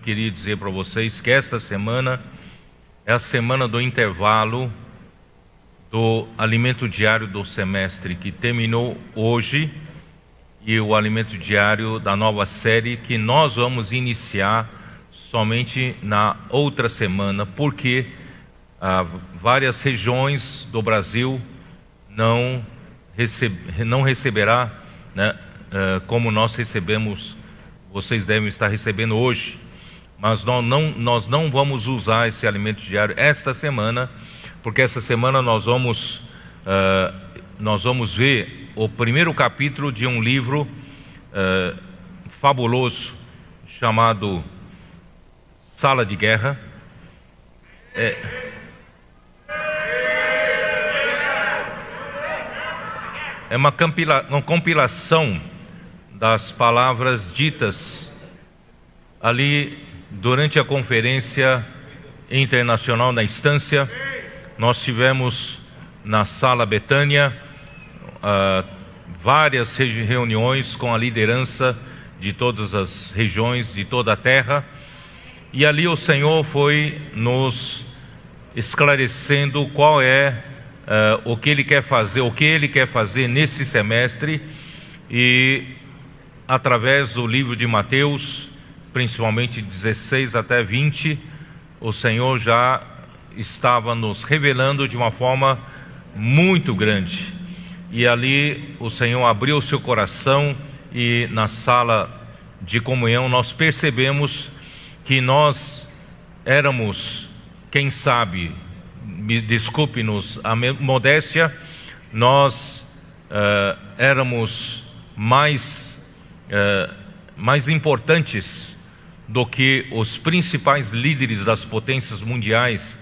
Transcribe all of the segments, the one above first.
Queria dizer para vocês que esta semana é a semana do intervalo do alimento diário do semestre, que terminou hoje, e o alimento diário da nova série que nós vamos iniciar somente na outra semana, porque várias regiões do Brasil não receberá, né, como nós recebemos, vocês devem estar recebendo hoje. Mas nós não vamos usar esse alimento diário esta semana, porque essa semana nós vamos ver o primeiro capítulo de um livro fabuloso chamado Sala de Guerra. É uma compilação das palavras ditas ali durante a conferência internacional na Estância. Nós tivemos na Sala Betânia várias reuniões com a liderança de todas as regiões, de toda a terra, e ali o Senhor foi nos esclarecendo qual é o que Ele quer fazer nesse semestre, e através do livro de Mateus, principalmente 16 até 20, o Senhor já estava nos revelando de uma forma muito grande. E ali o Senhor abriu o seu coração, e na sala de comunhão nós percebemos que nós éramos, quem sabe, me desculpe-nos a modéstia, nós éramos mais importantes do que os principais líderes das potências mundiais,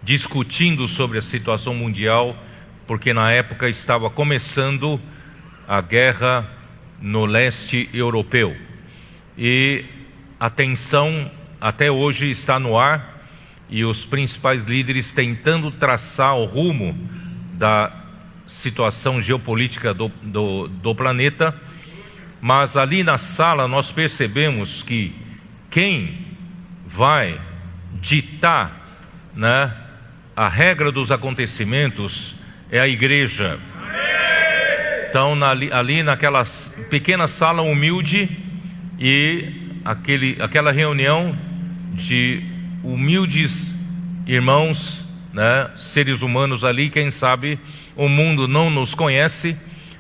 discutindo sobre a situação mundial, porque na época estava começando a guerra no leste europeu, e a tensão até hoje está no ar, e os principais líderes tentando traçar o rumo da situação geopolítica do planeta. Mas ali na sala nós percebemos que quem vai ditar, né, a regra dos acontecimentos é a igreja. Então ali naquela pequena sala humilde, e aquela reunião de humildes irmãos, né, seres humanos ali, quem sabe o mundo não nos conhece,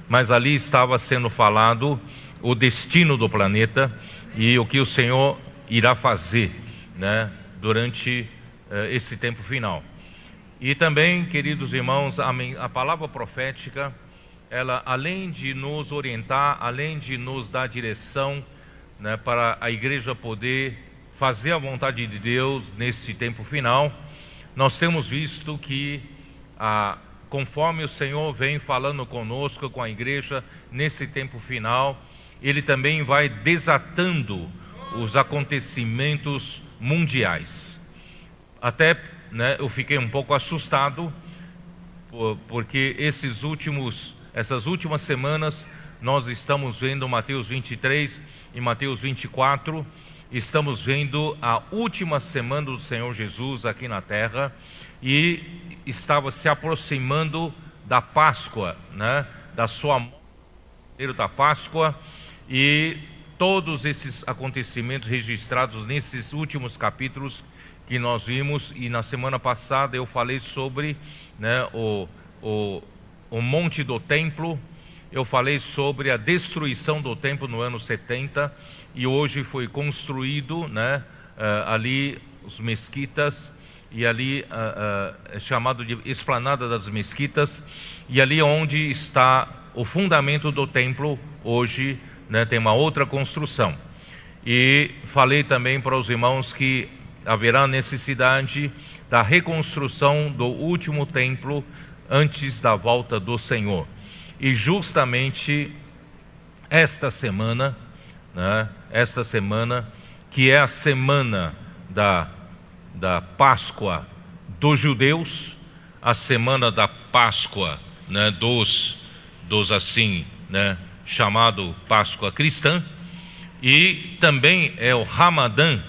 mas ali estava sendo falado o destino do planeta e o que o Senhor irá fazer, né, durante esse tempo final. E também, queridos irmãos, a palavra profética, ela, além de nos orientar, além de nos dar direção, né, para a igreja poder fazer a vontade de Deus nesse tempo final, nós temos visto que conforme o Senhor vem falando conosco, com a igreja nesse tempo final, Ele também vai desatando os acontecimentos mundiais. Até, né, eu fiquei um pouco assustado, porque essas últimas semanas nós estamos vendo Mateus 23 e Mateus 24, estamos vendo a última semana do Senhor Jesus aqui na terra, e estava se aproximando da Páscoa, né, da sua morte, da Páscoa, e todos esses acontecimentos registrados nesses últimos capítulos que nós vimos. E na semana passada eu falei sobre, né, o monte do templo, eu falei sobre a destruição do templo no ano 70, e hoje foi construído, né, ali os mesquitas, e ali é chamado de Esplanada das Mesquitas, e ali onde está o fundamento do templo hoje, né, tem uma outra construção. E falei também para os irmãos que haverá necessidade da reconstrução do último templo antes da volta do Senhor. E justamente esta semana, né, que é a semana da Páscoa dos judeus, a semana da Páscoa, né, dos assim, né, chamado Páscoa cristã, e também é o Ramadã,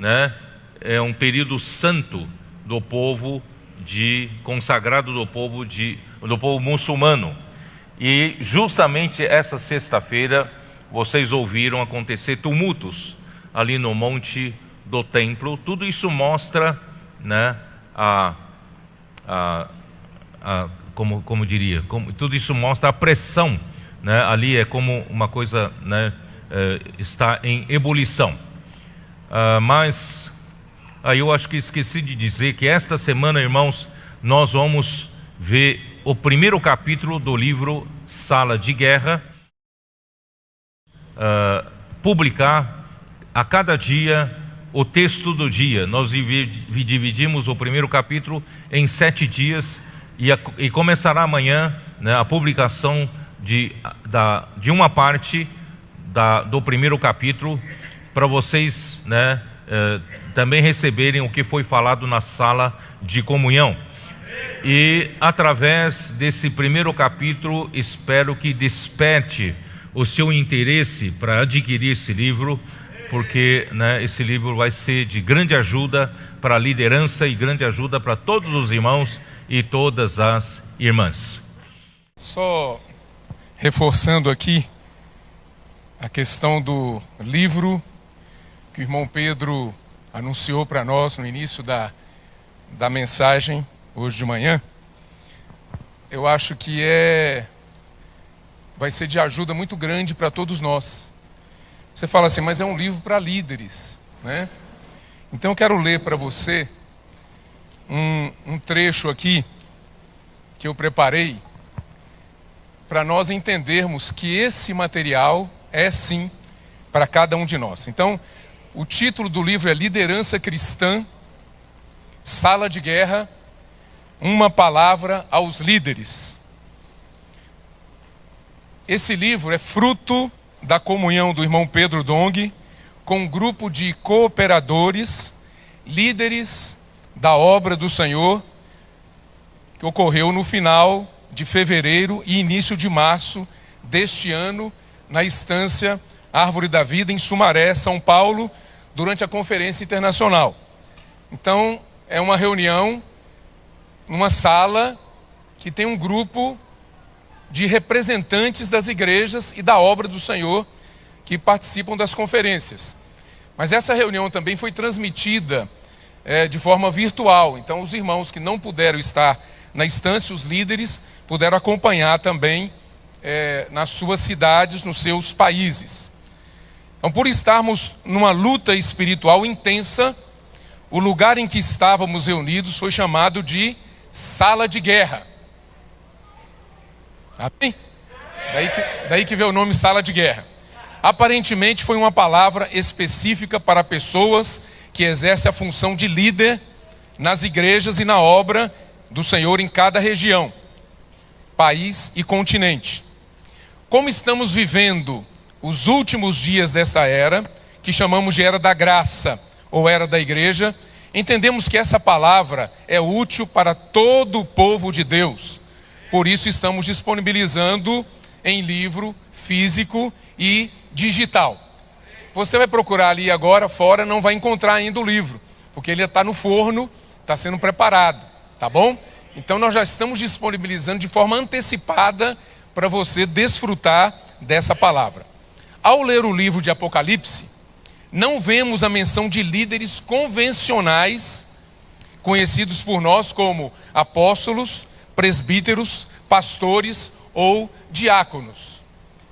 né, é um período santo do povo consagrado do povo muçulmano. E justamente essa sexta-feira vocês ouviram acontecer tumultos ali no monte do templo. Tudo isso mostra, né, tudo isso mostra a pressão, né? Ali é como uma coisa, né, está em ebulição. Mas aí eu acho que esqueci de dizer que esta semana, irmãos, nós vamos ver o primeiro capítulo do livro Sala de Guerra, publicar a cada dia o texto do dia. Nós dividimos o primeiro capítulo em 7 dias e começará amanhã, né, a publicação de uma parte do primeiro capítulo, para vocês, né, também receberem o que foi falado na sala de comunhão. E através desse primeiro capítulo, espero que desperte o seu interesse para adquirir esse livro, porque, né, esse livro vai ser de grande ajuda para a liderança e grande ajuda para todos os irmãos e todas as irmãs. Só reforçando aqui a questão do livro que o irmão Pedro anunciou para nós no início da mensagem hoje de manhã, eu acho que vai ser de ajuda muito grande para todos nós. Você fala assim, mas é um livro para líderes, né? Então eu quero ler para você um trecho aqui que eu preparei para nós entendermos que esse material é sim para cada um de nós. Então, o título do livro é Liderança Cristã, Sala de Guerra, uma palavra aos líderes. Esse livro é fruto da comunhão do irmão Pedro Dong com um grupo de cooperadores, líderes da obra do Senhor, que ocorreu no final de fevereiro e início de março deste ano, na estância Árvore da Vida, em Sumaré, São Paulo, durante a conferência internacional. Então, é uma reunião numa sala que tem um grupo de representantes das igrejas e da obra do Senhor que participam das conferências. Mas essa reunião também foi transmitida de forma virtual. Então, os irmãos que não puderam estar na estância, os líderes, puderam acompanhar também nas suas cidades, nos seus países. Então, por estarmos numa luta espiritual intensa, o lugar em que estávamos reunidos foi chamado de Sala de Guerra. Amém? Daí que veio o nome Sala de Guerra. Aparentemente foi uma palavra específica para pessoas que exercem a função de líder nas igrejas e na obra do Senhor em cada região, país e continente. Como estamos vivendo os últimos dias dessa era, que chamamos de Era da Graça ou Era da Igreja, entendemos que essa palavra é útil para todo o povo de Deus. Por isso estamos disponibilizando em livro físico e digital. Você vai procurar ali agora fora, não vai encontrar ainda o livro, porque ele está no forno, está sendo preparado, tá bom? Então nós já estamos disponibilizando de forma antecipada para você desfrutar dessa palavra. Ao ler o livro de Apocalipse, não vemos a menção de líderes convencionais, conhecidos por nós como apóstolos, presbíteros, pastores ou diáconos.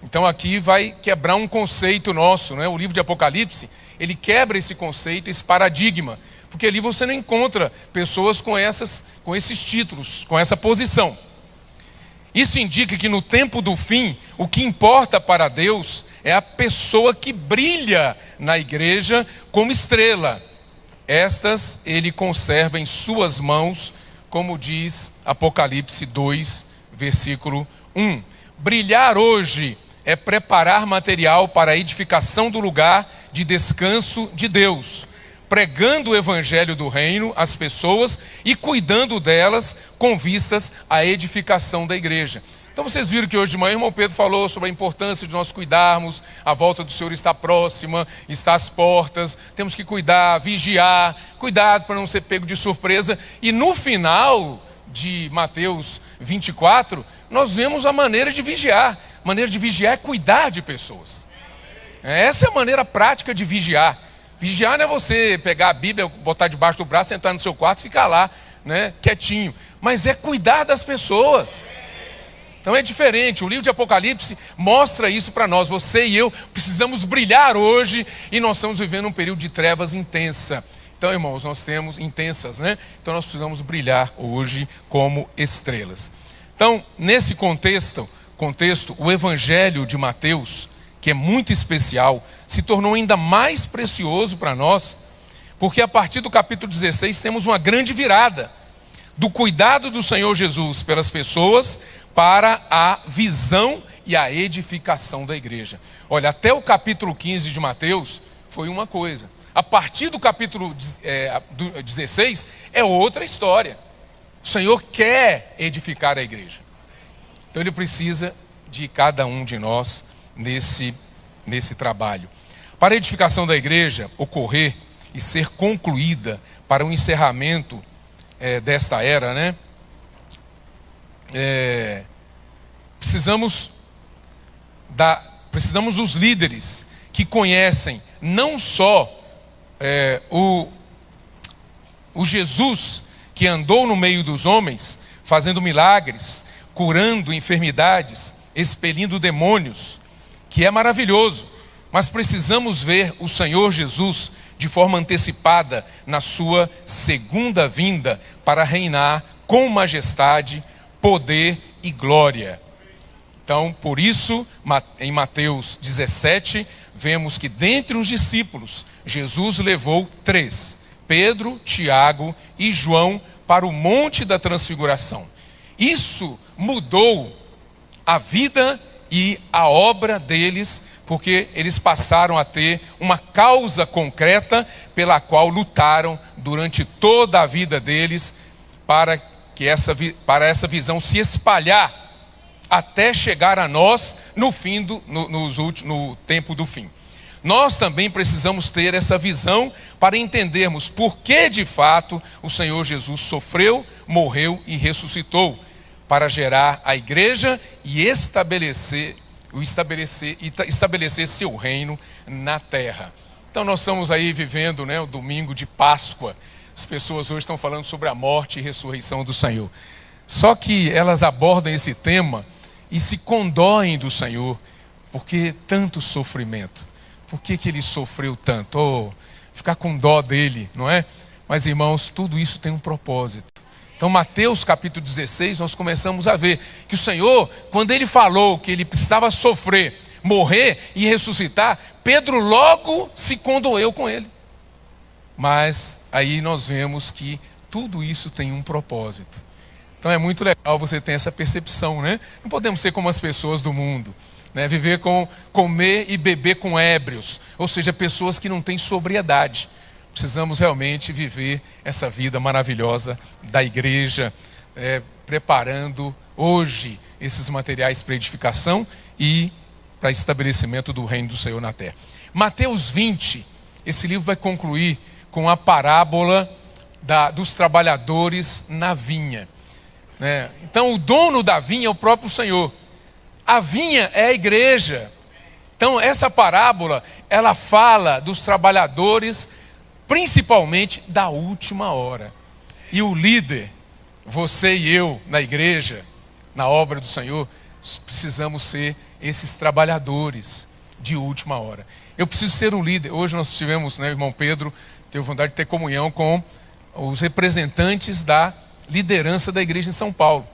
Então aqui vai quebrar um conceito nosso, né? O livro de Apocalipse, ele quebra esse conceito, esse paradigma, porque ali você não encontra pessoas com esses títulos, com essa posição. Isso indica que no tempo do fim, o que importa para Deus é a pessoa que brilha na igreja como estrela. Estas ele conserva em suas mãos, como diz Apocalipse 2, versículo 1. Brilhar hoje é preparar material para a edificação do lugar de descanso de Deus, pregando o evangelho do reino às pessoas e cuidando delas com vistas à edificação da igreja. Então vocês viram que hoje de manhã o irmão Pedro falou sobre a importância de nós cuidarmos, a volta do Senhor está próxima, está às portas, temos que cuidar, vigiar, cuidado para não ser pego de surpresa. E no final de Mateus 24, nós vemos a maneira de vigiar. A maneira de vigiar é cuidar de pessoas. Essa é a maneira prática de vigiar. Vigiar não é você pegar a Bíblia, botar debaixo do braço, entrar no seu quarto e ficar lá, né, quietinho. Mas é cuidar das pessoas. Então é diferente, o livro de Apocalipse mostra isso para nós. Você e eu precisamos brilhar hoje e nós estamos vivendo um período de trevas intensa. Então, irmãos, nós temos intensas, né? Então nós precisamos brilhar hoje como estrelas. Então, nesse contexto, o Evangelho de Mateus, que é muito especial, se tornou ainda mais precioso para nós, porque a partir do capítulo 16 temos uma grande virada do cuidado do Senhor Jesus pelas pessoas para a visão e a edificação da igreja. Olha, até o capítulo 15 de Mateus foi uma coisa. A partir do capítulo 16 é outra história. O Senhor quer edificar a igreja. Então Ele precisa de cada um de nós nesse trabalho. Para a edificação da igreja ocorrer e ser concluída para o encerramento desta era, né? Precisamos dos líderes que conhecem não só o Jesus que andou no meio dos homens, fazendo milagres, curando enfermidades, expelindo demônios, que é maravilhoso, mas precisamos ver o Senhor Jesus de forma antecipada na sua segunda vinda para reinar com majestade, poder e glória. Então, por isso, em Mateus 17, vemos que dentre os discípulos, Jesus levou 3, Pedro, Tiago e João, para o Monte da Transfiguração. Isso mudou a vida e a obra deles, porque eles passaram a ter uma causa concreta pela qual lutaram durante toda a vida deles para essa visão se espalhar até chegar a nós no tempo do fim. Nós também precisamos ter essa visão para entendermos por que de fato o Senhor Jesus sofreu, morreu e ressuscitou, para gerar a igreja e estabelecer seu reino na terra. Então nós estamos aí vivendo, né, o domingo de Páscoa. As pessoas hoje estão falando sobre a morte e ressurreição do Senhor. Só que elas abordam esse tema e se condoem do Senhor, porque tanto sofrimento. Por que Ele sofreu tanto? Ficar com dó dele, não é? Mas irmãos, tudo isso tem um propósito. Então Mateus capítulo 16, nós começamos a ver que o Senhor, quando Ele falou que Ele precisava sofrer, morrer e ressuscitar, Pedro logo se condoeu com Ele. Mas aí nós vemos que tudo isso tem um propósito. Então é muito legal você ter essa percepção, né? Não podemos ser como as pessoas do mundo, né? Viver com comer e beber com ébrios, ou seja, pessoas que não têm sobriedade. Precisamos realmente viver essa vida maravilhosa da igreja, preparando hoje esses materiais para edificação e para estabelecimento do reino do Senhor na terra. Mateus 20, esse livro vai concluir com a parábola dos trabalhadores na vinha. Então o dono da vinha é o próprio Senhor. A vinha é a igreja. Então essa parábola, ela fala dos trabalhadores, principalmente da última hora. E o líder, você e eu, na igreja, na obra do Senhor, precisamos ser esses trabalhadores de última hora. Eu preciso ser um líder. Hoje nós tivemos, né, o irmão Pedro teve vontade de ter comunhão com os representantes da liderança da igreja em São Paulo.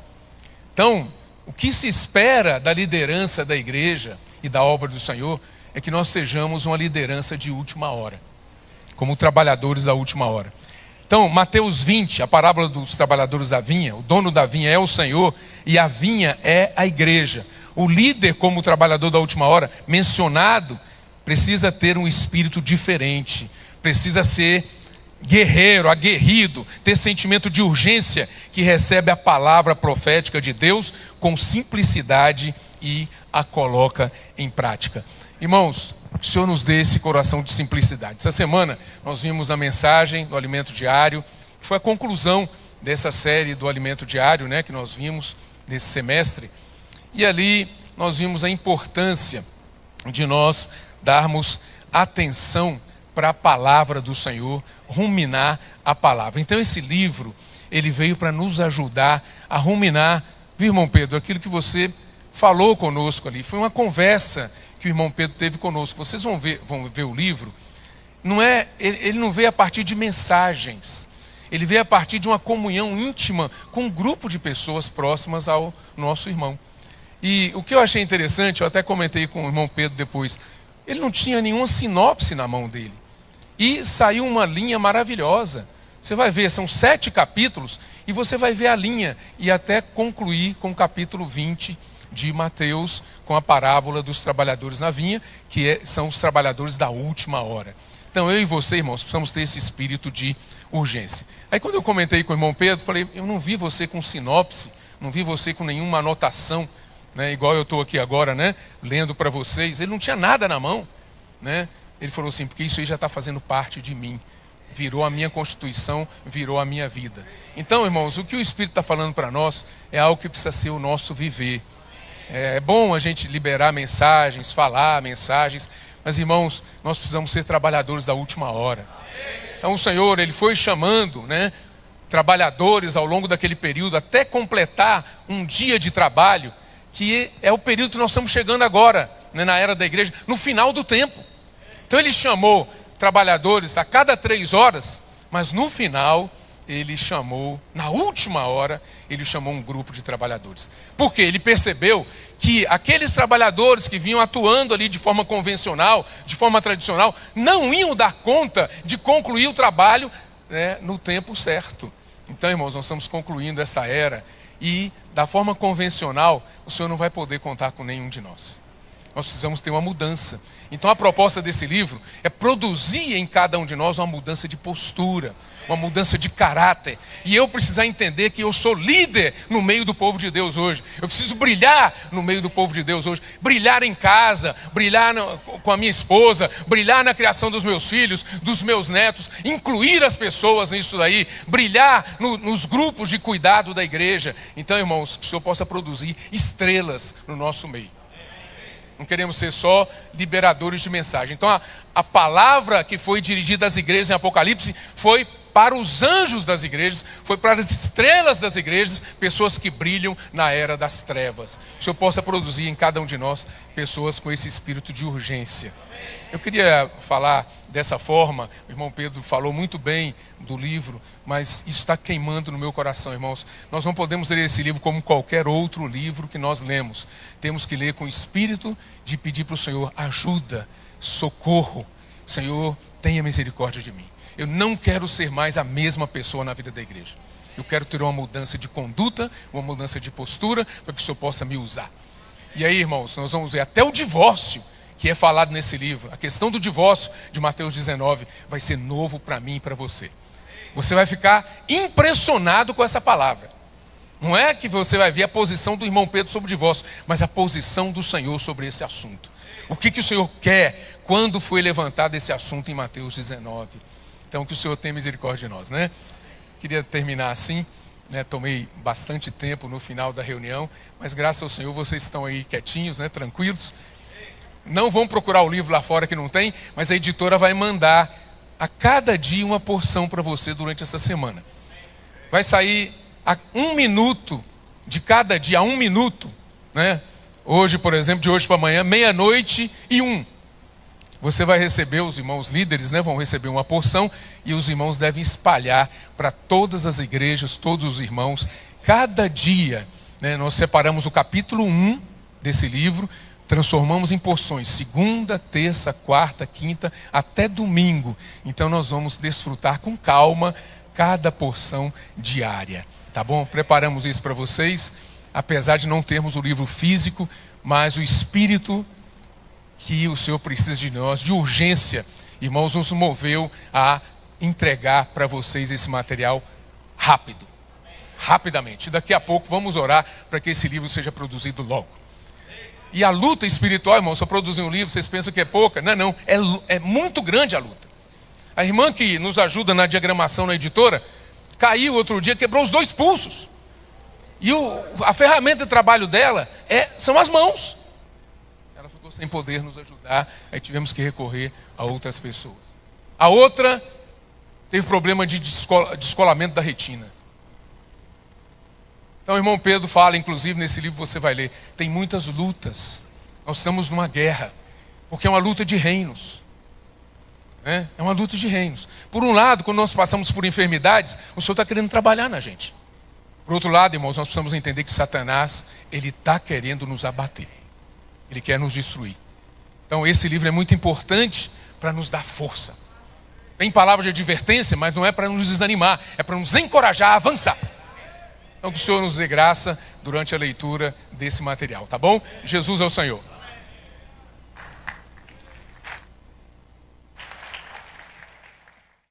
Então, o que se espera da liderança da igreja e da obra do Senhor é que nós sejamos uma liderança de última hora, como trabalhadores da última hora. Então, Mateus 20, a parábola dos trabalhadores da vinha, o dono da vinha é o Senhor e a vinha é a igreja. O líder, como trabalhador da última hora, mencionado, precisa ter um espírito diferente, precisa ser guerreiro, aguerrido, ter sentimento de urgência, que recebe a palavra profética de Deus com simplicidade e a coloca em prática. Irmãos, que o Senhor nos dê esse coração de simplicidade. Essa semana nós vimos na mensagem do Alimento Diário, que foi a conclusão dessa série do Alimento Diário, que nós vimos nesse semestre. E ali nós vimos a importância de nós darmos atenção para a palavra do Senhor, ruminar a palavra. Então esse livro, ele veio para nos ajudar a ruminar, viu, irmão Pedro, aquilo que você falou conosco ali. Foi uma conversa que o irmão Pedro teve conosco. Vocês vão ver o livro. Ele não veio a partir de mensagens. Ele veio a partir de uma comunhão íntima com um grupo de pessoas próximas ao nosso irmão. E o que eu achei interessante, eu até comentei com o irmão Pedro depois, ele não tinha nenhuma sinopse na mão dele. E saiu uma linha maravilhosa. Você vai ver, são 7 capítulos, e você vai ver a linha, e até concluir com o capítulo 20 de Mateus, com a parábola dos trabalhadores na vinha, são os trabalhadores da última hora. Então eu e você, irmãos, precisamos ter esse espírito de urgência. Aí quando eu comentei com o irmão Pedro, falei, eu não vi você com sinopse, não vi você com nenhuma anotação, igual eu estou aqui agora, lendo para vocês. Ele não tinha nada na mão, Ele falou assim, porque isso aí já está fazendo parte de mim. Virou a minha constituição, virou a minha vida. Então, irmãos, o que o Espírito está falando para nós é algo que precisa ser o nosso viver. É bom a gente liberar mensagens, falar mensagens, mas, irmãos, nós precisamos ser trabalhadores da última hora. Então o Senhor, Ele foi chamando, trabalhadores ao longo daquele período, até completar um dia de trabalho, que é o período que nós estamos chegando agora, na era da igreja, no final do tempo. Então Ele chamou trabalhadores a cada 3 horas, mas no final Ele chamou, na última hora, Ele chamou um grupo de trabalhadores. Porque Ele percebeu que aqueles trabalhadores que vinham atuando ali de forma convencional, de forma tradicional, não iam dar conta de concluir o trabalho no tempo certo. Então, irmãos, nós estamos concluindo essa era e da forma convencional, o Senhor não vai poder contar com nenhum de nós. Nós precisamos ter uma mudança. Então a proposta desse livro é produzir em cada um de nós uma mudança de postura, uma mudança de caráter. E eu precisar entender que eu sou líder no meio do povo de Deus hoje. Eu preciso brilhar no meio do povo de Deus hoje. Brilhar em casa, brilhar com a minha esposa, brilhar na criação dos meus filhos, dos meus netos, incluir as pessoas nisso daí, brilhar nos grupos de cuidado da igreja. Então, irmãos, que o Senhor possa produzir estrelas no nosso meio. Não queremos ser só liberadores de mensagem. Então a palavra que foi dirigida às igrejas em Apocalipse foi para os anjos das igrejas, foi para as estrelas das igrejas, pessoas que brilham na era das trevas. Que o Senhor possa produzir em cada um de nós pessoas com esse espírito de urgência. Eu queria falar dessa forma, o irmão Pedro falou muito bem do livro, mas isso está queimando no meu coração, irmãos. Nós não podemos ler esse livro como qualquer outro livro que nós lemos. Temos que ler com o espírito de pedir para o Senhor ajuda, socorro. Senhor, tenha misericórdia de mim. Eu não quero ser mais a mesma pessoa na vida da igreja. Eu quero ter uma mudança de conduta, uma mudança de postura, para que o Senhor possa me usar. E aí, irmãos, nós vamos ver até o divórcio, que é falado nesse livro. A questão do divórcio de Mateus 19 vai ser novo para mim e para você. Você vai ficar impressionado com essa palavra. Não é que você vai ver a posição do irmão Pedro sobre o divórcio, mas a posição do Senhor sobre esse assunto. O que o Senhor quer quando foi levantado esse assunto em Mateus 19. Então que o Senhor tenha misericórdia de nós, Queria terminar assim, tomei bastante tempo no final da reunião, mas graças ao Senhor vocês estão aí quietinhos, tranquilos. Não vão procurar o livro lá fora que não tem, mas a editora vai mandar a cada dia uma porção para você durante essa semana. Vai sair a 1 minuto de cada dia, a 1 minuto, Hoje, por exemplo, de hoje para amanhã, 12:01. Você vai receber, os irmãos líderes, vão receber uma porção e os irmãos devem espalhar para todas as igrejas, todos os irmãos. Cada dia, nós separamos o capítulo 1 desse livro, transformamos em porções, segunda, terça, quarta, quinta, até domingo. Então nós vamos desfrutar com calma cada porção diária, tá bom? Preparamos isso para vocês, apesar de não termos o livro físico, mas o espírito que o Senhor precisa de nós, de urgência, irmãos, nos moveu a entregar para vocês esse material rapidamente. Daqui a pouco vamos orar para que esse livro seja produzido logo. E a luta espiritual, irmão, só produzir um livro, vocês pensam que é pouca? Não, é muito grande a luta. A irmã que nos ajuda na diagramação na editora, caiu outro dia, quebrou os 2 pulsos. E a ferramenta de trabalho dela são as mãos. Ela ficou sem poder nos ajudar, aí tivemos que recorrer a outras pessoas. A outra teve problema de descolamento da retina. Então o irmão Pedro fala, inclusive nesse livro você vai ler, tem muitas lutas. Nós estamos numa guerra, porque é uma luta de reinos. É uma luta de reinos. Por um lado, quando nós passamos por enfermidades, o Senhor está querendo trabalhar na gente. Por outro lado, irmãos, nós precisamos entender que Satanás, ele está querendo nos abater. Ele quer nos destruir. Então esse livro é muito importante para nos dar força. Tem palavras de advertência, mas não é para nos desanimar, é para nos encorajar a avançar. Então que o Senhor nos dê graça durante a leitura desse material, tá bom? Jesus é o Senhor.